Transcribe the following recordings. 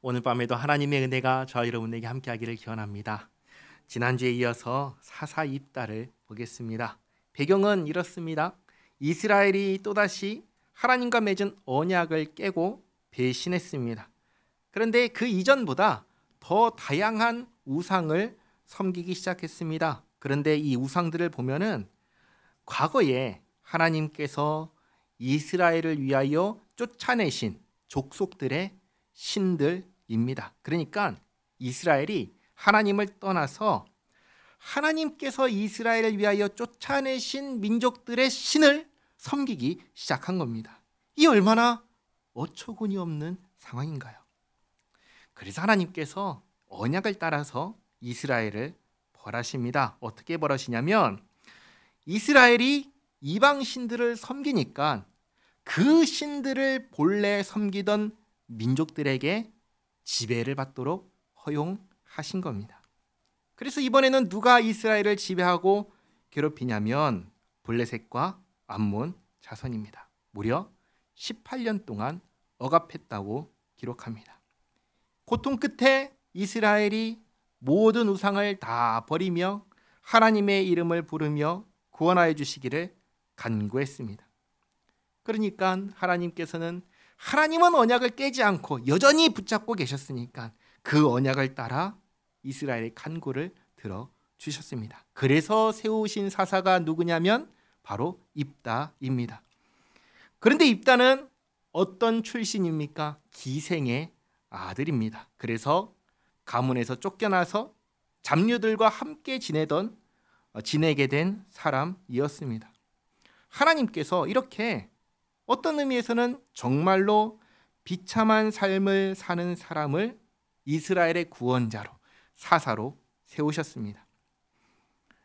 오늘 밤에도 하나님의 은혜가 저와 여러분에게 함께하기를 기원합니다. 지난주에 이어서 사사 입다를 보겠습니다. 배경은 이렇습니다. 이스라엘이 또다시 하나님과 맺은 언약을 깨고 배신했습니다. 그런데 그 이전보다 더 다양한 우상을 섬기기 시작했습니다. 그런데 이 우상들을 보면은 과거에 하나님께서 이스라엘을 위하여 쫓아내신 족속들의 신들입니다. 그러니까 이스라엘이 하나님을 떠나서 하나님께서 이스라엘을 위하여 쫓아내신 민족들의 신을 섬기기 시작한 겁니다. 이 얼마나 어처구니 없는 상황인가요? 그래서 하나님께서 언약을 따라서 이스라엘을 벌하십니다. 어떻게 벌하시냐면 이스라엘이 이방 신들을 섬기니까 그 신들을 본래 섬기던 민족들에게 지배를 받도록 허용하신 겁니다. 그래서 이번에는 누가 이스라엘을 지배하고 괴롭히냐면 블레셋과 암몬 자손입니다. 무려 18년 동안 억압했다고 기록합니다. 고통 끝에 이스라엘이 모든 우상을 다 버리며 하나님의 이름을 부르며 구원하여 주시기를 간구했습니다. 그러니까 하나님께서는 하나님은 언약을 깨지 않고 여전히 붙잡고 계셨으니까 그 언약을 따라 이스라엘의 간구를 들어주셨습니다. 그래서 세우신 사사가 누구냐면 바로 입다입니다. 그런데 입다는 어떤 출신입니까? 기생의 아들입니다. 그래서 가문에서 쫓겨나서 잡류들과 함께 지내게 된 사람이었습니다. 하나님께서 이렇게 어떤 의미에서는 정말로 비참한 삶을 사는 사람을 이스라엘의 구원자로 사사로 세우셨습니다.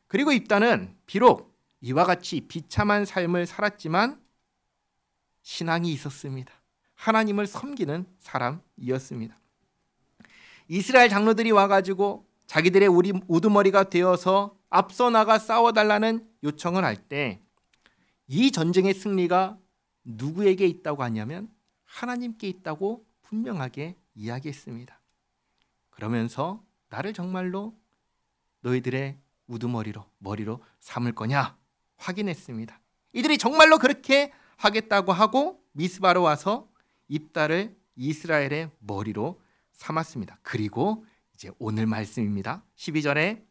그리고 입다는 비록 이와 같이 비참한 삶을 살았지만 신앙이 있었습니다. 하나님을 섬기는 사람이었습니다. 이스라엘 장로들이 와가지고 자기들의 우두머리가 되어서 앞서 나가 싸워달라는 요청을 할 때 이 전쟁의 승리가 누구에게 있다고 하냐면 하나님께 있다고 분명하게 이야기했습니다. 그러면서 나를 정말로 너희들의 머리로 삼을 거냐 확인했습니다. 이들이 정말로 그렇게 하겠다고 하고 미스바로 와서 입다를 이스라엘의 머리로 삼았습니다. 그리고 이제 오늘 말씀입니다. 12절에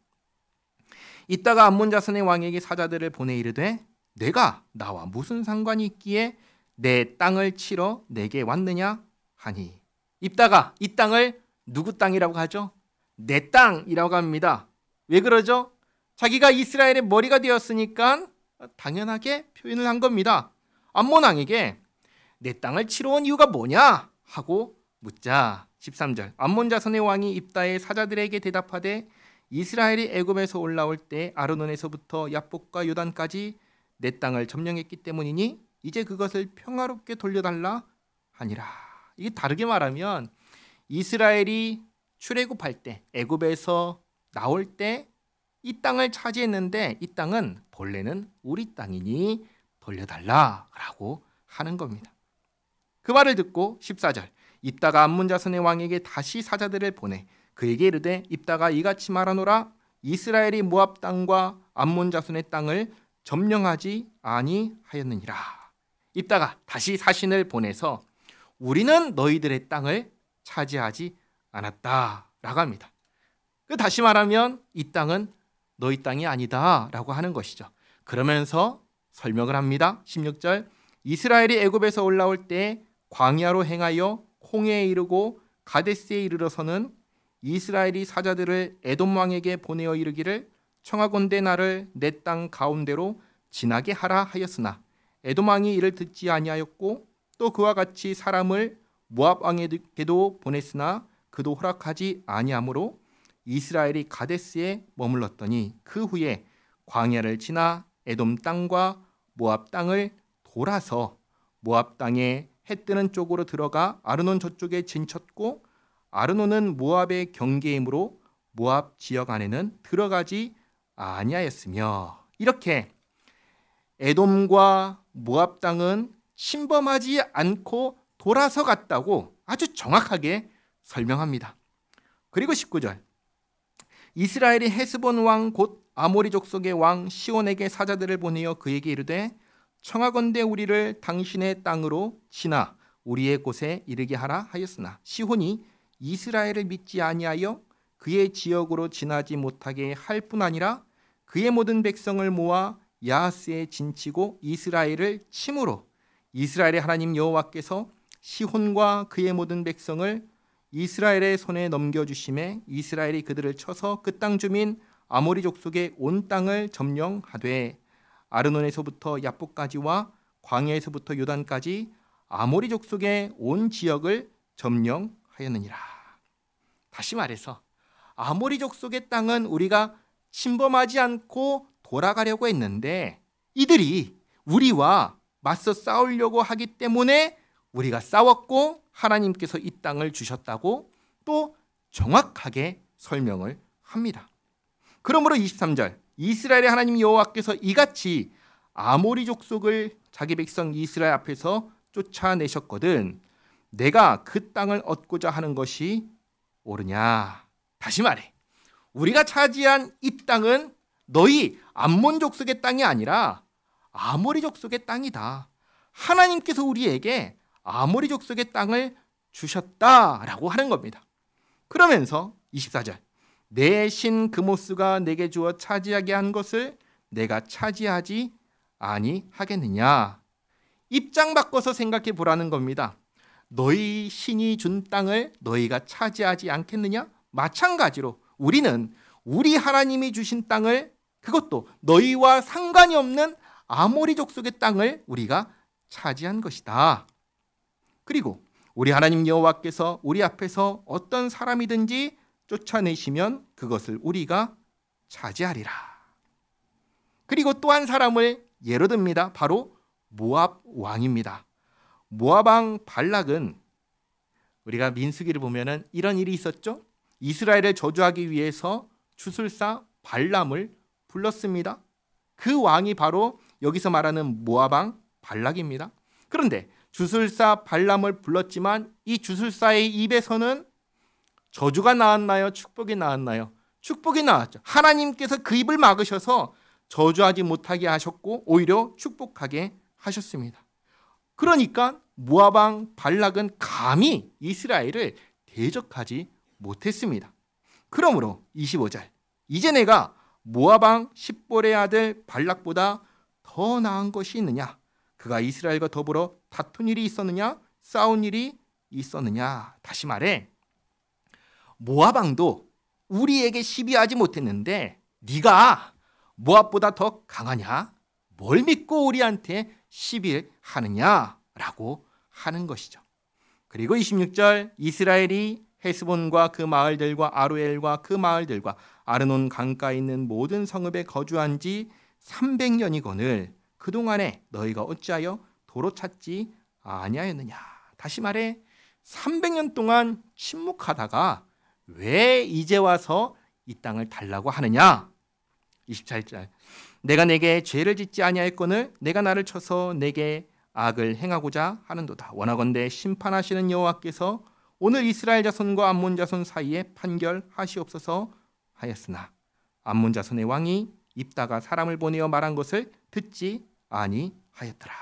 입다가 암몬 자손의 왕에게 사자들을 보내 이르되 내가 나와 무슨 상관이 있기에 내 땅을 치러 내게 왔느냐 하니 입다가 이 땅을 누구 땅이라고 하죠? 내 땅이라고 합니다. 왜 그러죠? 자기가 이스라엘의 머리가 되었으니까 당연하게 표현을 한 겁니다. 암몬 왕에게 내 땅을 치러 온 이유가 뭐냐 하고 묻자 13절 암몬 자손의 왕이 입다의 사자들에게 대답하되 이스라엘이 애굽에서 올라올 때 아르논에서부터 야복과 요단까지 내 땅을 점령했기 때문이니 이제 그것을 평화롭게 돌려달라 하니라. 이게 다르게 말하면 이스라엘이 출애굽할 때 애굽에서 나올 때 이 땅을 차지했는데 이 땅은 본래는 우리 땅이니 돌려달라라고 하는 겁니다. 그 말을 듣고 14절 입다가 암몬 자손의 왕에게 다시 사자들을 보내 그에게 이르되 입다가 이같이 말하노라 이스라엘이 모압 땅과 암몬 자손의 땅을 점령하지 아니하였느니라. 입다가 다시 사신을 보내서 우리는 너희들의 땅을 차지하지 않았다라고 합니다. 다시 말하면 이 땅은 너희 땅이 아니다라고 하는 것이죠. 그러면서 설명을 합니다. 16절 이스라엘이 애굽에서 올라올 때 광야로 행하여 홍해에 이르고 가데스에 이르러서는 이스라엘이 사자들을 에돔 왕에게 보내어 이르기를 청하건대 나를 내 땅 가운데로 지나게 하라 하였으나 에돔 왕이 이를 듣지 아니하였고 또 그와 같이 사람을 모압 왕에게도 보냈으나 그도 허락하지 아니하므로 이스라엘이 가데스에 머물렀더니 그 후에 광야를 지나 에돔 땅과 모압 땅을 돌아서 모압 땅에 해 뜨는 쪽으로 들어가 아르논 저쪽에 진쳤고 아르논은 모압의 경계이므로 모압 지역 안에는 들어가지 아니하였으며 이렇게 에돔과 모압 땅은 침범하지 않고 돌아서 갔다고 아주 정확하게 설명합니다. 그리고 19절, 이스라엘이 헤스본 왕 곧 아모리 족속의 왕 시온에게 사자들을 보내어 그에게 이르되 청하건대 우리를 당신의 땅으로 지나 우리의 곳에 이르게 하라 하였으나 시온이 이스라엘을 믿지 아니하여 그의 지역으로 지나지 못하게 할 뿐 아니라 그의 모든 백성을 모아 야하스에 진치고 이스라엘을 침으로 이스라엘의 하나님 여호와께서 시혼과 그의 모든 백성을 이스라엘의 손에 넘겨주심에 이스라엘이 그들을 쳐서 그 땅 주민 아모리 족속의 온 땅을 점령하되 아르논에서부터 야복까지와 광야에서부터 요단까지 아모리 족속의 온 지역을 점령하였느니라. 다시 말해서 아모리 족속의 땅은 우리가 침범하지 않고 돌아가려고 했는데 이들이 우리와 맞서 싸우려고 하기 때문에 우리가 싸웠고 하나님께서 이 땅을 주셨다고 또 정확하게 설명을 합니다. 그러므로 23절, 이스라엘의 하나님 여호와께서 이같이 아모리 족속을 자기 백성 이스라엘 앞에서 쫓아내셨거든 내가 그 땅을 얻고자 하는 것이 옳으냐. 다시 말해, 우리가 차지한 이 땅은 너희 암몬 족속의 땅이 아니라 아모리 족속의 땅이다. 하나님께서 우리에게 아모리 족속의 땅을 주셨다라고 하는 겁니다. 그러면서 24절, 내 신 그모스가 내게 주어 차지하게 한 것을 내가 차지하지 아니하겠느냐. 입장 바꿔서 생각해 보라는 겁니다. 너희 신이 준 땅을 너희가 차지하지 않겠느냐? 마찬가지로 우리는 우리 하나님이 주신 땅을, 그것도 너희와 상관이 없는 아모리 족속의 땅을 우리가 차지한 것이다. 그리고 우리 하나님 여호와께서 우리 앞에서 어떤 사람이든지 쫓아내시면 그것을 우리가 차지하리라. 그리고 또 한 사람을 예로 듭니다. 바로 모압 왕입니다. 모압 왕 발락은 우리가 민수기를 보면은 이런 일이 있었죠. 이스라엘을 저주하기 위해서 주술사 발람을 불렀습니다. 그 왕이 바로 여기서 말하는 모압 왕 발락입니다. 그런데 주술사 발람을 불렀지만 이 주술사의 입에서는 저주가 나왔나요? 축복이 나왔나요? 축복이 나왔죠. 하나님께서 그 입을 막으셔서 저주하지 못하게 하셨고 오히려 축복하게 하셨습니다. 그러니까 모압 왕 발락은 감히 이스라엘을 대적하지 못했습니다. 그러므로 25절, 이제 내가 모압 왕 십볼의 아들 발락보다 더 나은 것이 있느냐? 그가 이스라엘과 더불어 다툰 일이 있었느냐? 싸운 일이 있었느냐? 다시 말해, 모압 왕도 우리에게 시비하지 못했는데 네가 모압보다 더 강하냐? 뭘 믿고 우리한테 시비하느냐라고 하는 것이죠. 그리고 26절, 이스라엘이 헤스본과 그 마을들과 아로엘과 그 마을들과 아르논 강가에 있는 모든 성읍에 거주한 지 300년이거늘 그동안에 너희가 어찌하여 도로 찾지 아니하였느냐. 다시 말해 300년 동안 침묵하다가 왜 이제 와서 이 땅을 달라고 하느냐. 27절, 내가 내게 죄를 짓지 아니하였거늘 내가 나를 쳐서 내게 악을 행하고자 하는도다. 원하건대 심판하시는 여호와께서 오늘 이스라엘 자손과 암몬 자손 사이에 판결하시옵소서 하였으나 암몬 자손의 왕이 입다가 사람을 보내어 말한 것을 듣지 아니하였더라.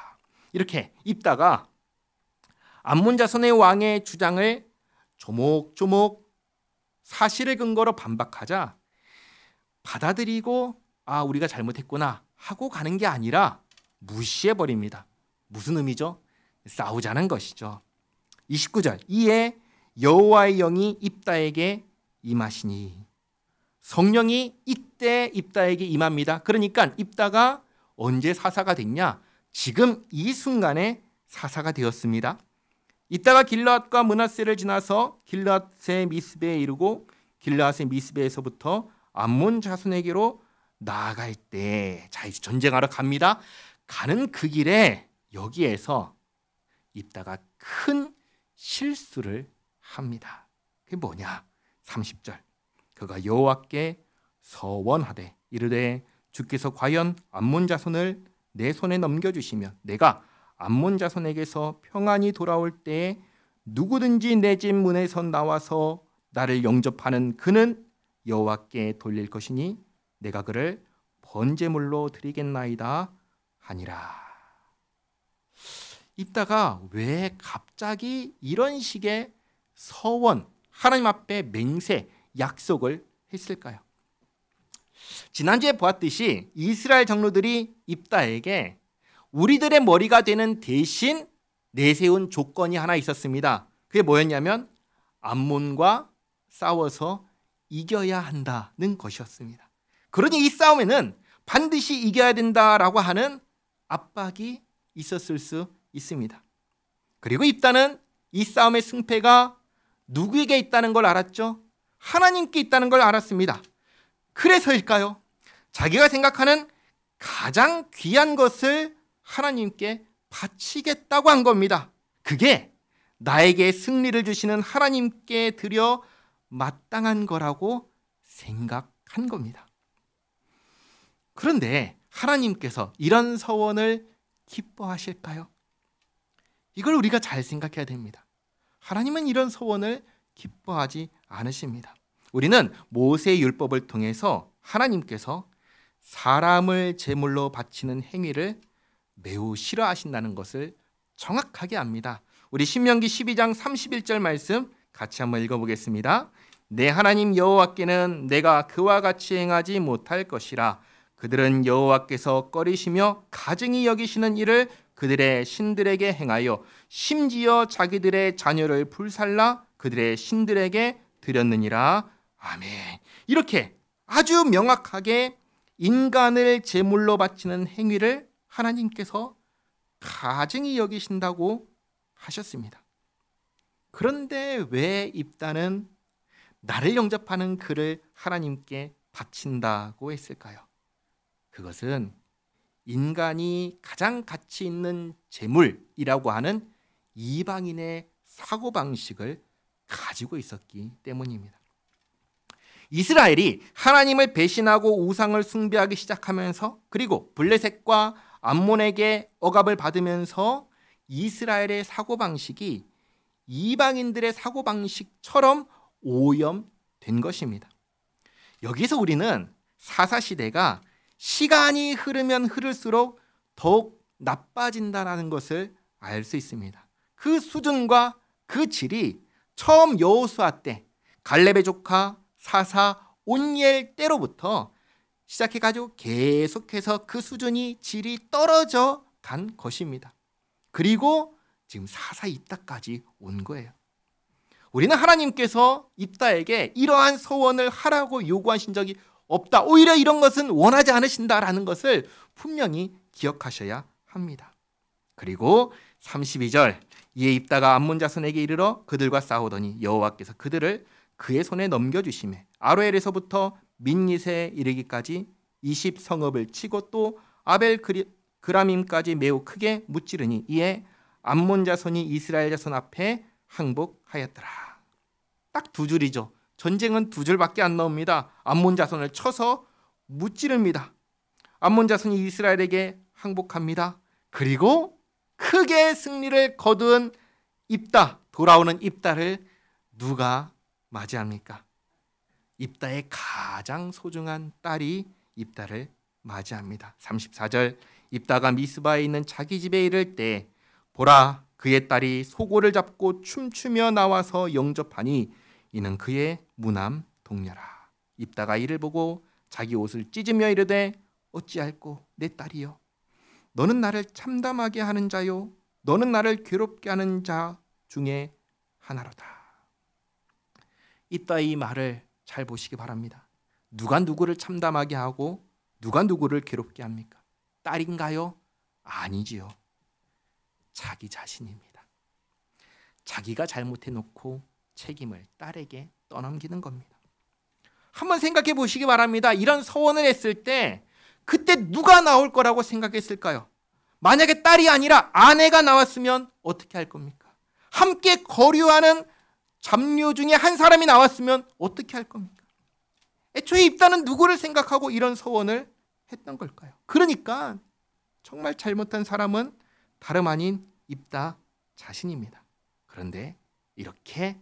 이렇게 입다가 암몬 자손의 왕의 주장을 조목조목 사실을 근거로 반박하자 받아들이고 우리가 잘못했구나 하고 가는 게 아니라 무시해버립니다. 무슨 의미죠? 싸우자는 것이죠. 29절, 이에 여호와의 영이 입다에게 임하시니, 성령이 이때 입다에게 임합니다. 그러니까 입다가 언제 사사가 됐냐? 지금 이 순간에 사사가 되었습니다. 이따가 길르앗과 므낫세를 지나서 길르앗의 미스베에 이르고 길르앗의 미스베에서부터 암몬 자손에게로 나아갈 때, 자 이제 전쟁하러 갑니다. 가는 그 길에 여기에서 입다가 큰 실수를 합니다. 그게 뭐냐? 30절, 그가 여호와께 서원하되 이르되 주께서 과연 암몬 자손을 내 손에 넘겨주시면 내가 암몬 자손에게서 평안히 돌아올 때에 누구든지 내 집 문에서 나와서 나를 영접하는 그는 여호와께 돌릴 것이니 내가 그를 번제물로 드리겠나이다 하니라. 입다가 왜 갑자기 이런 식의 서원, 하나님 앞에 맹세, 약속을 했을까요? 지난주에 보았듯이 이스라엘 장로들이 입다에게 우리들의 머리가 되는 대신 내세운 조건이 하나 있었습니다. 그게 뭐였냐면 암몬과 싸워서 이겨야 한다는 것이었습니다. 그러니 이 싸움에는 반드시 이겨야 된다라고 하는 압박이 있었을 수 있습니다. 그리고 입다는 이 싸움의 승패가 누구에게 있다는 걸 알았죠? 하나님께 있다는 걸 알았습니다. 그래서일까요? 자기가 생각하는 가장 귀한 것을 하나님께 바치겠다고 한 겁니다. 그게 나에게 승리를 주시는 하나님께 드려 마땅한 거라고 생각한 겁니다. 그런데 하나님께서 이런 서원을 기뻐하실까요? 이걸 우리가 잘 생각해야 됩니다. 하나님은 이런 서원을 기뻐하지 않으십니다. 우리는 모세의 율법을 통해서 하나님께서 사람을 제물로 바치는 행위를 매우 싫어하신다는 것을 정확하게 압니다. 우리 신명기 12장 31절 말씀 같이 한번 읽어보겠습니다. 내 하나님 여호와께는 내가 그와 같이 행하지 못할 것이라. 그들은 여호와께서 꺼리시며 가증히 여기시는 일을 그들의 신들에게 행하여 심지어 자기들의 자녀를 불살라 그들의 신들에게 드렸느니라. 아멘. 이렇게 아주 명확하게 인간을 제물로 바치는 행위를 하나님께서 가증히 여기신다고 하셨습니다. 그런데 왜 입다는 나를 영접하는 그를 하나님께 바친다고 했을까요? 그것은 인간이 가장 가치 있는 제물이라고 하는 이방인의 사고방식을 가지고 있었기 때문입니다. 이스라엘이 하나님을 배신하고 우상을 숭배하기 시작하면서 그리고 블레셋과 암몬에게 억압을 받으면서 이스라엘의 사고방식이 이방인들의 사고방식처럼 오염된 것입니다. 여기서 우리는 사사시대가 시간이 흐르면 흐를수록 더욱 나빠진다는 것을 알 수 있습니다. 그 수준과 그 질이 처음 여호수아 때 갈렙의 조카 사사 온니엘 때로부터 시작해가지고 계속해서 그 수준이 질이 떨어져 간 것입니다. 그리고 지금 사사 입다까지 온 거예요. 우리는 하나님께서 입다에게 이러한 서원을 하라고 요구하신 적이 없다. 오히려 이런 것은 원하지 않으신다라는 것을 분명히 기억하셔야 합니다. 그리고 32절 이에 입다가 암몬 자손에게 이르러 그들과 싸우더니 여호와께서 그들을 그의 손에 넘겨주시매 아로엘에서부터 민닛에 이르기까지 20성읍을 치고 또 아벨 그라밈까지 매우 크게 무찌르니 이에 암몬 자손이 이스라엘 자손 앞에 항복하였더라. 딱 두 줄이죠. 전쟁은 두 줄밖에 안 나옵니다. 암몬 자손을 쳐서 무찌릅니다. 암몬 자손이 이스라엘에게 항복합니다. 그리고 크게 승리를 거둔 입다, 돌아오는 입다를 누가 맞이합니까? 입다의 가장 소중한 딸이 입다를 맞이합니다. 34절 입다가 미스바에 있는 자기 집에 이를 때 보라 그의 딸이 소고를 잡고 춤추며 나와서 영접하니 이는 그의 무남 동료라. 입다가 이를 보고 자기 옷을 찢으며 이르되 어찌할꼬 내 딸이여 너는 나를 참담하게 하는 자요 너는 나를 괴롭게 하는 자 중에 하나로다. 입다의 이 말을 잘 보시기 바랍니다. 누가 누구를 참담하게 하고 누가 누구를 괴롭게 합니까? 딸인가요? 아니지요. 자기 자신입니다. 자기가 잘못해놓고 책임을 딸에게 떠넘기는 겁니다. 한번 생각해 보시기 바랍니다. 이런 서원을 했을 때 그때 누가 나올 거라고 생각했을까요? 만약에 딸이 아니라 아내가 나왔으면 어떻게 할 겁니까? 함께 거류하는 잡료 중에 한 사람이 나왔으면 어떻게 할 겁니까? 애초에 입다는 누구를 생각하고 이런 서원을 했던 걸까요? 그러니까 정말 잘못한 사람은 다름 아닌 입다 자신입니다. 그런데 이렇게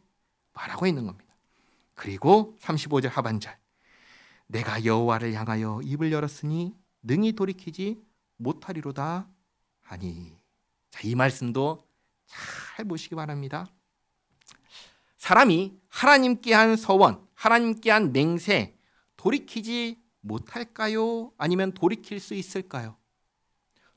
말하고 있는 겁니다. 그리고 35절 하반절, 내가 여호와를 향하여 입을 열었으니 능히 돌이키지 못하리로다 하니. 자, 이 말씀도 잘 보시기 바랍니다. 사람이 하나님께 한 서원, 하나님께 한 맹세 돌이키지 못할까요? 아니면 돌이킬 수 있을까요?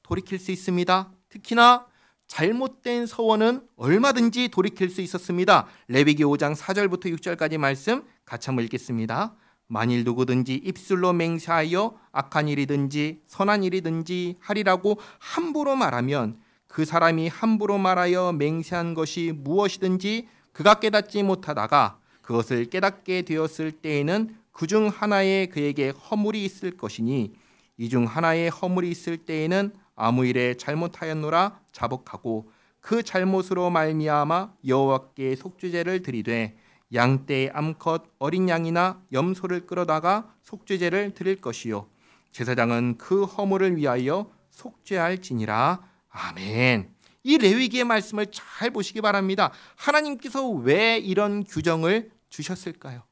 돌이킬 수 있습니다. 특히나 잘못된 서원은 얼마든지 돌이킬 수 있었습니다. 레위기 5장 4절부터 6절까지 말씀 같이 한번 읽겠습니다. 만일 누구든지 입술로 맹세하여 악한 일이든지 선한 일이든지 하리라고 함부로 말하면 그 사람이 함부로 말하여 맹세한 것이 무엇이든지 그가 깨닫지 못하다가 그것을 깨닫게 되었을 때에는 그중 하나에 그에게 허물이 있을 것이니 이 중 하나에 허물이 있을 때에는 아무 일에 잘못하였노라 자복하고 그 잘못으로 말미암아 여호와께 속죄제를 드리되 양떼의 암컷 어린 양이나 염소를 끌어다가 속죄제를 드릴 것이요 제사장은 그 허물을 위하여 속죄할지니라. 아멘. 이 레위기의 말씀을 잘 보시기 바랍니다. 하나님께서 왜 이런 규정을 주셨을까요?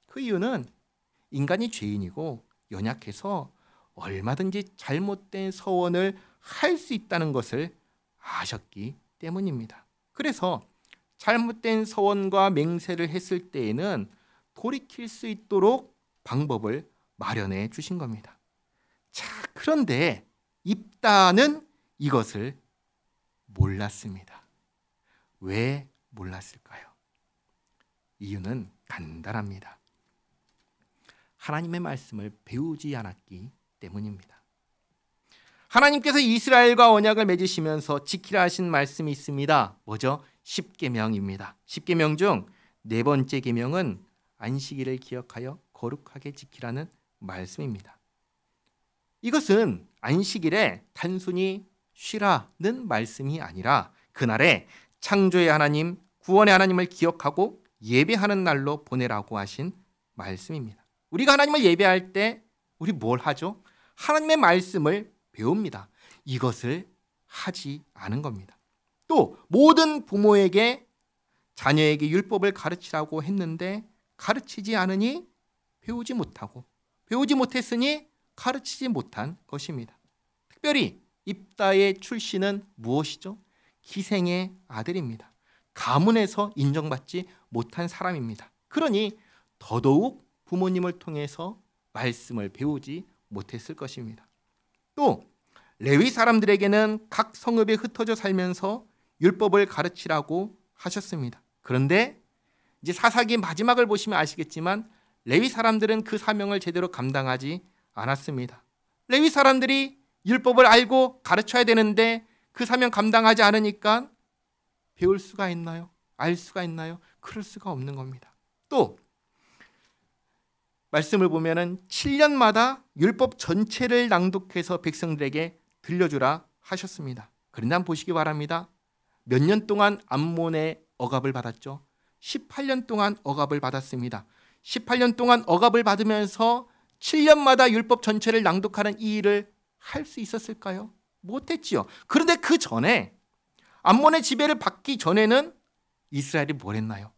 그 이유는 인간이 죄인이고 연약해서 얼마든지 잘못된 서원을 할 수 있다는 것을 아셨기 때문입니다. 그래서 잘못된 서원과 맹세를 했을 때에는 돌이킬 수 있도록 방법을 마련해 주신 겁니다. 자, 그런데 입다는 이것을 몰랐습니다. 왜 몰랐을까요? 이유는 간단합니다. 하나님의 말씀을 배우지 않았기 때문입니다. 하나님께서 이스라엘과 언약을 맺으시면서 지키라 하신 말씀이 있습니다. 뭐죠? 10계명입니다. 10계명 중 네 번째 계명은 안식일을 기억하여 거룩하게 지키라는 말씀입니다. 이것은 안식일에 단순히 쉬라는 말씀이 아니라 그날에 창조의 하나님, 구원의 하나님을 기억하고 예배하는 날로 보내라고 하신 말씀입니다. 우리가 하나님을 예배할 때 우리 뭘 하죠? 하나님의 말씀을 배웁니다. 이것을 하지 않은 겁니다. 또 모든 부모에게 자녀에게 율법을 가르치라고 했는데 가르치지 않으니 배우지 못하고 배우지 못했으니 가르치지 못한 것입니다. 특별히 입다의 출신은 무엇이죠? 기생의 아들입니다. 가문에서 인정받지 못한 사람입니다. 그러니 더더욱 부모님을 통해서 말씀을 배우지 못했을 것입니다. 또 레위 사람들에게는 각 성읍에 흩어져 살면서 율법을 가르치라고 하셨습니다. 그런데 이제 사사기 마지막을 보시면 아시겠지만 레위 사람들은 그 사명을 제대로 감당하지 않았습니다. 레위 사람들이 율법을 알고 가르쳐야 되는데 그 사명 감당하지 않으니까 배울 수가 있나요? 알 수가 있나요? 그럴 수가 없는 겁니다. 또 말씀을 보면은 7년마다 율법 전체를 낭독해서 백성들에게 들려주라 하셨습니다. 그런데 한번 보시기 바랍니다. 몇 년 동안 암몬의 억압을 받았죠? 18년 동안 억압을 받았습니다. 18년 동안 억압을 받으면서 7년마다 율법 전체를 낭독하는 이 일을 할 수 있었을까요? 못했지요. 그런데 그 전에 암몬의 지배를 받기 전에는 이스라엘이 뭘 했나요?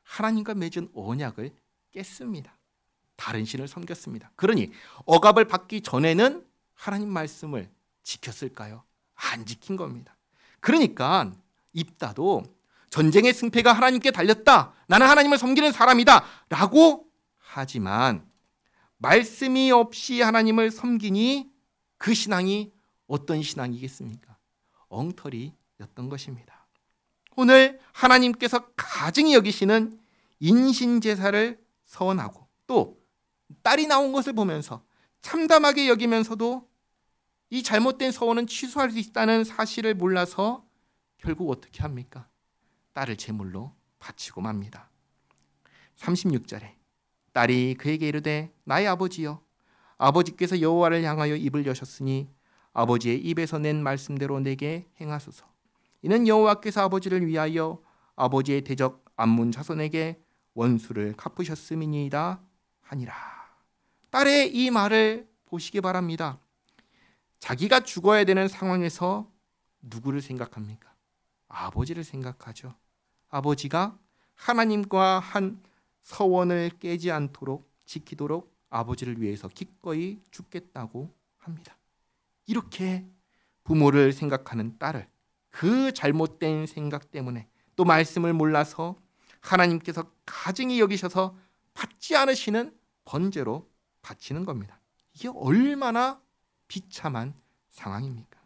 하나님과 맺은 언약을 깼습니다. 다른 신을 섬겼습니다. 그러니 억압을 받기 전에는 하나님 말씀을 지켰을까요? 안 지킨 겁니다. 그러니까 입다도 전쟁의 승패가 하나님께 달렸다. 나는 하나님을 섬기는 사람이다. 라고 하지만 말씀이 없이 하나님을 섬기니 그 신앙이 어떤 신앙이겠습니까? 엉터리였던 것입니다. 오늘 하나님께서 가증히 여기시는 인신제사를 서원하고 또 딸이 나온 것을 보면서 참담하게 여기면서도 이 잘못된 서원은 취소할 수 있다는 사실을 몰라서 결국 어떻게 합니까? 딸을 제물로 바치고 맙니다. 36절에 딸이 그에게 이르되 나의 아버지여 아버지께서 여호와를 향하여 입을 여셨으니 아버지의 입에서 낸 말씀대로 내게 행하소서. 이는 여호와께서 아버지를 위하여 아버지의 대적 암몬 자손에게 원수를 갚으셨음이니이다 하니라. 딸의 이 말을 보시기 바랍니다. 자기가 죽어야 되는 상황에서 누구를 생각합니까? 아버지를 생각하죠. 아버지가 하나님과 한 서원을 깨지 않도록 지키도록 아버지를 위해서 기꺼이 죽겠다고 합니다. 이렇게 부모를 생각하는 딸을 그 잘못된 생각 때문에 또 말씀을 몰라서 하나님께서 가증히 여기셔서 받지 않으시는 번제로 바치는 겁니다. 이게 얼마나 비참한 상황입니까?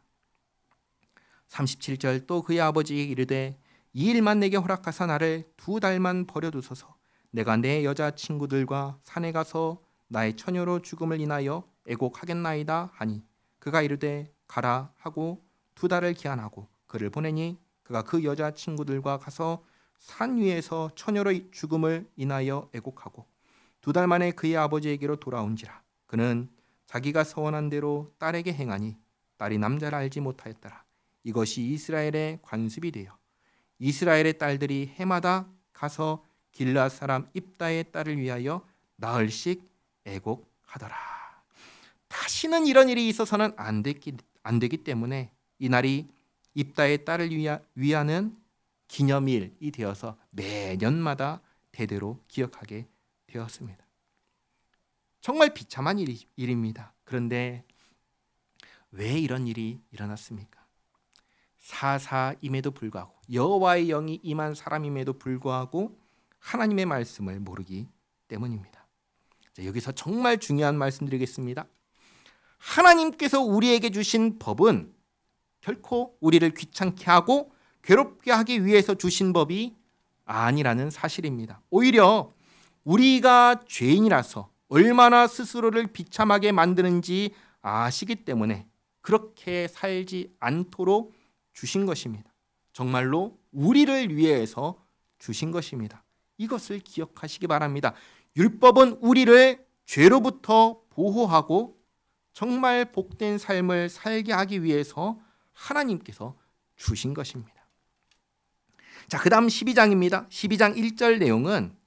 37절 또 그의 아버지에게 이르되 이 일만 내게 허락하사 나를 2달만 버려두소서. 내가 내 여자친구들과 산에 가서 나의 처녀로 죽음을 인하여 애곡하겠나이다 하니 그가 이르되 가라 하고 2달을 기한하고 그를 보내니 그가 그 여자친구들과 가서 산 위에서 처녀로 죽음을 인하여 애곡하고 2달 만에 그의 아버지에게로 돌아온지라. 그는 자기가 서원한 대로 딸에게 행하니 딸이 남자를 알지 못하였더라. 이것이 이스라엘의 관습이 되어 이스라엘의 딸들이 해마다 가서 길앗 사람 입다의 딸을 위하여 나흘씩 애곡하더라. 다시는 이런 일이 있어서는 안 되기 때문에 이날이 입다의 딸을 위하는 기념일이 되어서 매년마다 대대로 기억하게 되었습니다. 정말 비참한 일입니다. 그런데 왜 이런 일이 일어났습니까? 사사임에도 불구하고 여호와의 영이 임한 사람임에도 불구하고 하나님의 말씀을 모르기 때문입니다. 자, 여기서 정말 중요한 말씀 드리겠습니다. 하나님께서 우리에게 주신 법은 결코 우리를 귀찮게 하고 괴롭게 하기 위해서 주신 법이 아니라는 사실입니다. 오히려 우리가 죄인이라서 얼마나 스스로를 비참하게 만드는지 아시기 때문에 그렇게 살지 않도록 주신 것입니다. 정말로 우리를 위해서 주신 것입니다. 이것을 기억하시기 바랍니다. 율법은 우리를 죄로부터 보호하고 정말 복된 삶을 살게 하기 위해서 하나님께서 주신 것입니다. 자, 그 다음 12장입니다. 12장 1절 내용은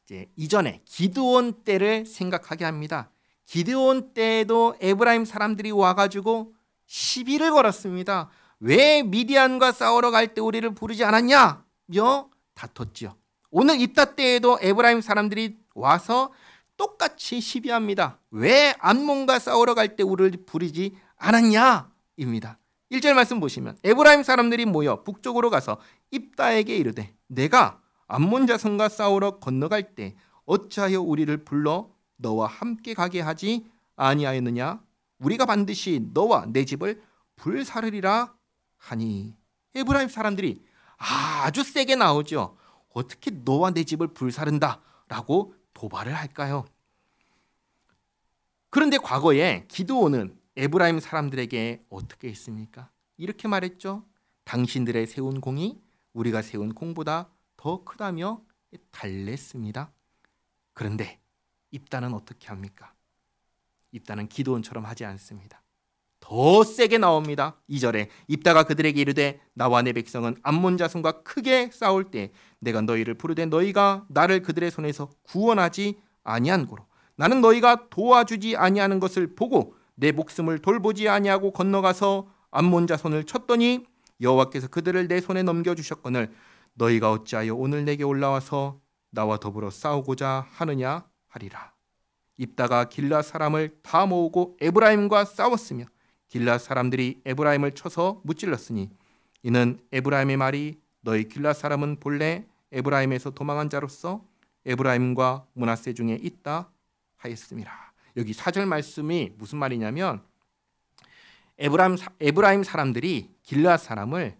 이제 이전에 기드온 때를 생각하게 합니다. 기드온 때에도 에브라임 사람들이 와가지고 시비를 걸었습니다. 왜 미디안과 싸우러 갈 때 우리를 부르지 않았냐며 다퉜지요. 오늘 입다 때에도 에브라임 사람들이 와서 똑같이 시비합니다. 왜 암몬과 싸우러 갈 때 우리를 부르지 않았냐입니다. 1절 말씀 보시면 에브라임 사람들이 모여 북쪽으로 가서 입다에게 이르되 내가 암몬 자손과 싸우러 건너갈 때 어찌하여 우리를 불러 너와 함께 가게 하지 아니하였느냐? 우리가 반드시 너와 내 집을 불사르리라 하니. 에브라임 사람들이 아주 세게 나오죠. 어떻게 너와 내 집을 불사른다 라고 도발을 할까요? 그런데 과거에 기드온은 에브라임 사람들에게 어떻게 했습니까? 이렇게 말했죠. 당신들의 세운 공이 우리가 세운 공보다 더 크다며 달랬습니다. 그런데 입다는 어떻게 합니까? 입다는 기드온처럼 하지 않습니다. 더 세게 나옵니다. 2절에 입다가 그들에게 이르되 나와 내 백성은 암몬 자손과 크게 싸울 때 내가 너희를 부르되 너희가 나를 그들의 손에서 구원하지 아니한 고로 나는 너희가 도와주지 아니하는 것을 보고 내 목숨을 돌보지 아니하고 건너가서 암몬 자손을 쳤더니 여호와께서 그들을 내 손에 넘겨주셨거늘 너희가 어찌하여 오늘 내게 올라와서 나와 더불어 싸우고자 하느냐 하리라. 입다가 길앗 사람을 다 모으고 에브라임과 싸웠으며 길앗 사람들이 에브라임을 쳐서 무찔렀으니 이는 에브라임의 말이 너희 길앗 사람은 본래 에브라임에서 도망한 자로서 에브라임과 므낫세 중에 있다 하였음이라. 여기 4절 말씀이 무슨 말이냐면 에브라임 사람들이 길앗 사람을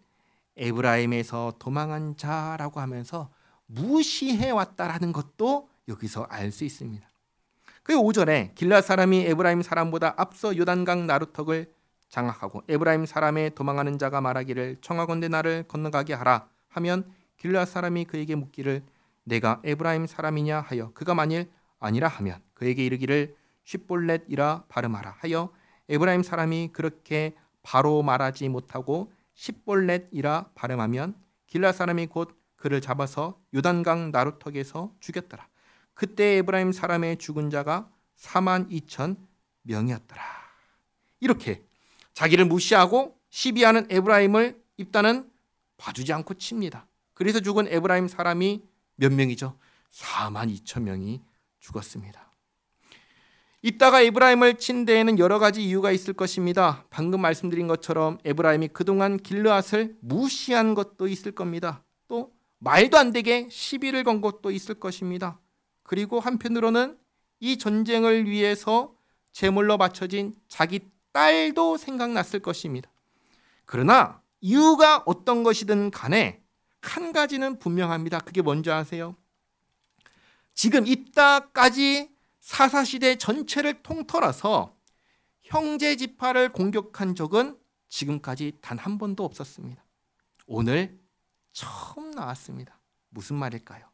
에브라임에서 도망한 자라고 하면서 무시해 왔다라는 것도 여기서 알 수 있습니다. 그 5절에 길앗 사람이 에브라임 사람보다 앞서 요단강 나루턱을 장악하고 에브라임 사람의 도망하는 자가 말하기를 청하건대 나를 건너가게 하라 하면 길앗 사람이 그에게 묻기를 내가 에브라임 사람이냐 하여 그가 만일 아니라 하면 그에게 이르기를 십볼렛이라 발음하라 하여 에브라임 사람이 그렇게 바로 말하지 못하고 십볼렛이라 발음하면 길앗 사람이 곧 그를 잡아서 요단강 나루턱에서 죽였더라. 그때 에브라임 사람의 죽은 자가 42,000명이었더라. 이렇게 자기를 무시하고 시비하는 에브라임을 입다는 봐주지 않고 칩니다. 그래서 죽은 에브라임 사람이 몇 명이죠? 42,000명이 죽었습니다. 입다가 에브라임을 친 데에는 여러 가지 이유가 있을 것입니다. 방금 말씀드린 것처럼 에브라임이 그동안 길르앗을 무시한 것도 있을 겁니다. 또 말도 안 되게 시비를 건 것도 있을 것입니다. 그리고 한편으로는 이 전쟁을 위해서 제물로 바쳐진 자기 딸도 생각났을 것입니다. 그러나 이유가 어떤 것이든 간에 한 가지는 분명합니다. 그게 뭔지 아세요? 지금 입다까지 사사시대 전체를 통틀어서 형제 지파를 공격한 적은 지금까지 단 한 번도 없었습니다. 오늘 처음 나왔습니다. 무슨 말일까요?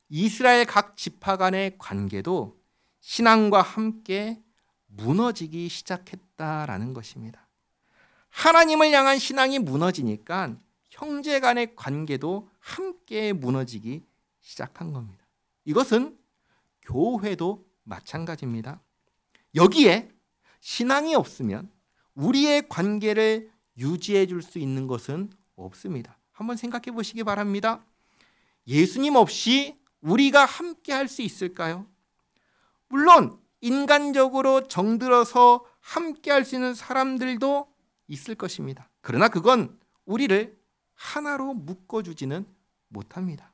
이스라엘 각 지파 간의 관계도 신앙과 함께 무너지기 시작했다라는 것입니다. 하나님을 향한 신앙이 무너지니까 형제 간의 관계도 함께 무너지기 시작한 겁니다. 이것은 교회도 마찬가지입니다. 여기에 신앙이 없으면 우리의 관계를 유지해 줄 수 있는 것은 없습니다. 한번 생각해 보시기 바랍니다. 예수님 없이 우리가 함께 할 수 있을까요? 물론 인간적으로 정들어서 함께 할 수 있는 사람들도 있을 것입니다. 그러나 그건 우리를 하나로 묶어주지는 못합니다.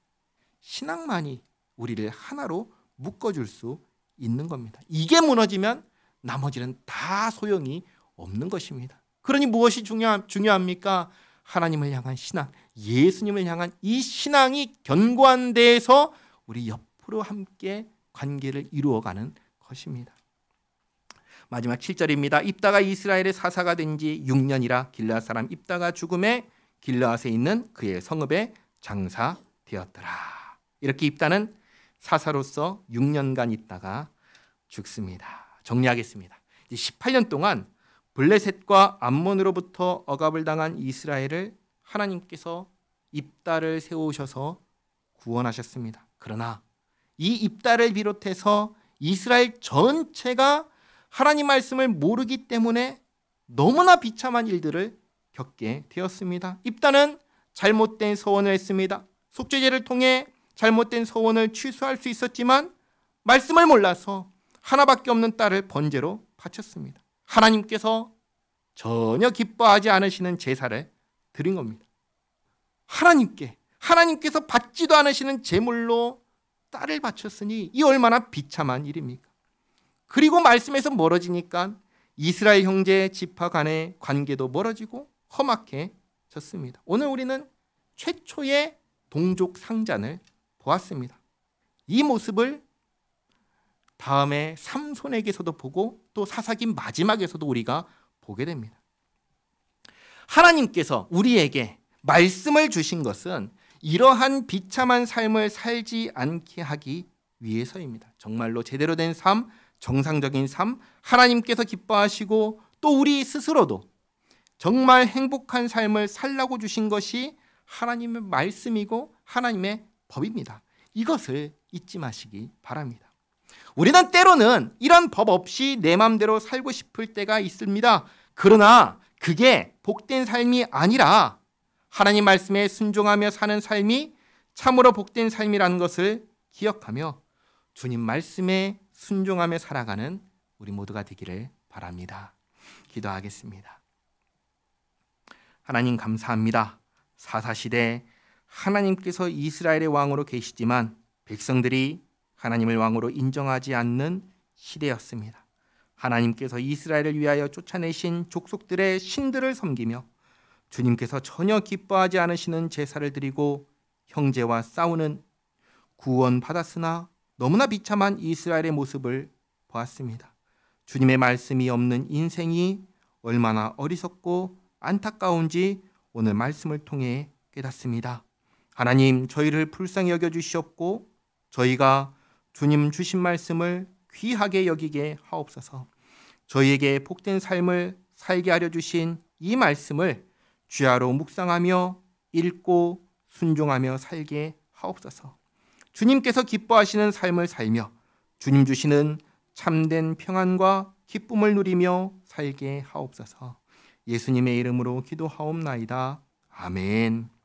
신앙만이 우리를 하나로 묶어줄 수 있는 겁니다. 이게 무너지면 나머지는 다 소용이 없는 것입니다. 그러니 무엇이 중요합니까? 하나님을 향한 신앙, 예수님을 향한 이 신앙이 견고한 데에서 우리 옆으로 함께 관계를 이루어가는 것입니다. 마지막 7절입니다. 입다가 이스라엘의 사사가 된 지 6년이라 길르앗 사람 입다가 죽음에 길르앗에 있는 그의 성읍에 장사되었더라. 이렇게 입다는 사사로서 6년간 있다가 죽습니다. 정리하겠습니다. 18년 동안 블레셋과 암몬으로부터 억압을 당한 이스라엘을 하나님께서 입다를 세우셔서 구원하셨습니다. 그러나 이 입다를 비롯해서 이스라엘 전체가 하나님 말씀을 모르기 때문에 너무나 비참한 일들을 겪게 되었습니다. 입다는 잘못된 서원을 했습니다. 속죄제를 통해 잘못된 서원을 취소할 수 있었지만 말씀을 몰라서 하나밖에 없는 딸을 번제로 바쳤습니다. 하나님께서 전혀 기뻐하지 않으시는 제사를 드린 겁니다. 하나님께서 받지도 않으시는 제물로 딸을 바쳤으니 이 얼마나 비참한 일입니까? 그리고 말씀에서 멀어지니까 이스라엘 형제 지파 간의 관계도 멀어지고 험악해졌습니다. 오늘 우리는 최초의 동족 상잔을 보았습니다. 이 모습을 다음에 삼손에게서도 보고 또 사사기 마지막에서도 우리가 보게 됩니다. 하나님께서 우리에게 말씀을 주신 것은 이러한 비참한 삶을 살지 않게 하기 위해서입니다. 정말로 제대로 된 삶, 정상적인 삶, 하나님께서 기뻐하시고 또 우리 스스로도 정말 행복한 삶을 살라고 주신 것이 하나님의 말씀이고 하나님의 법입니다. 이것을 잊지 마시기 바랍니다. 우리는 때로는 이런 법 없이 내 마음대로 살고 싶을 때가 있습니다. 그러나 그게 복된 삶이 아니라 하나님 말씀에 순종하며 사는 삶이 참으로 복된 삶이라는 것을 기억하며 주님 말씀에 순종하며 살아가는 우리 모두가 되기를 바랍니다. 기도하겠습니다. 하나님 감사합니다. 사사시대 하나님께서 이스라엘의 왕으로 계시지만 백성들이 하나님을 왕으로 인정하지 않는 시대였습니다. 하나님께서 이스라엘을 위하여 쫓아내신 족속들의 신들을 섬기며 주님께서 전혀 기뻐하지 않으시는 제사를 드리고 형제와 싸우는 구원받았으나 너무나 비참한 이스라엘의 모습을 보았습니다. 주님의 말씀이 없는 인생이 얼마나 어리석고 안타까운지 오늘 말씀을 통해 깨닫습니다. 하나님, 저희를 불쌍히 여겨주시옵고 저희가 주님 주신 말씀을 귀하게 여기게 하옵소서. 저희에게 복된 삶을 살게 하려 주신 이 말씀을 주야로 묵상하며 읽고 순종하며 살게 하옵소서. 주님께서 기뻐하시는 삶을 살며 주님 주시는 참된 평안과 기쁨을 누리며 살게 하옵소서. 예수님의 이름으로 기도하옵나이다. 아멘.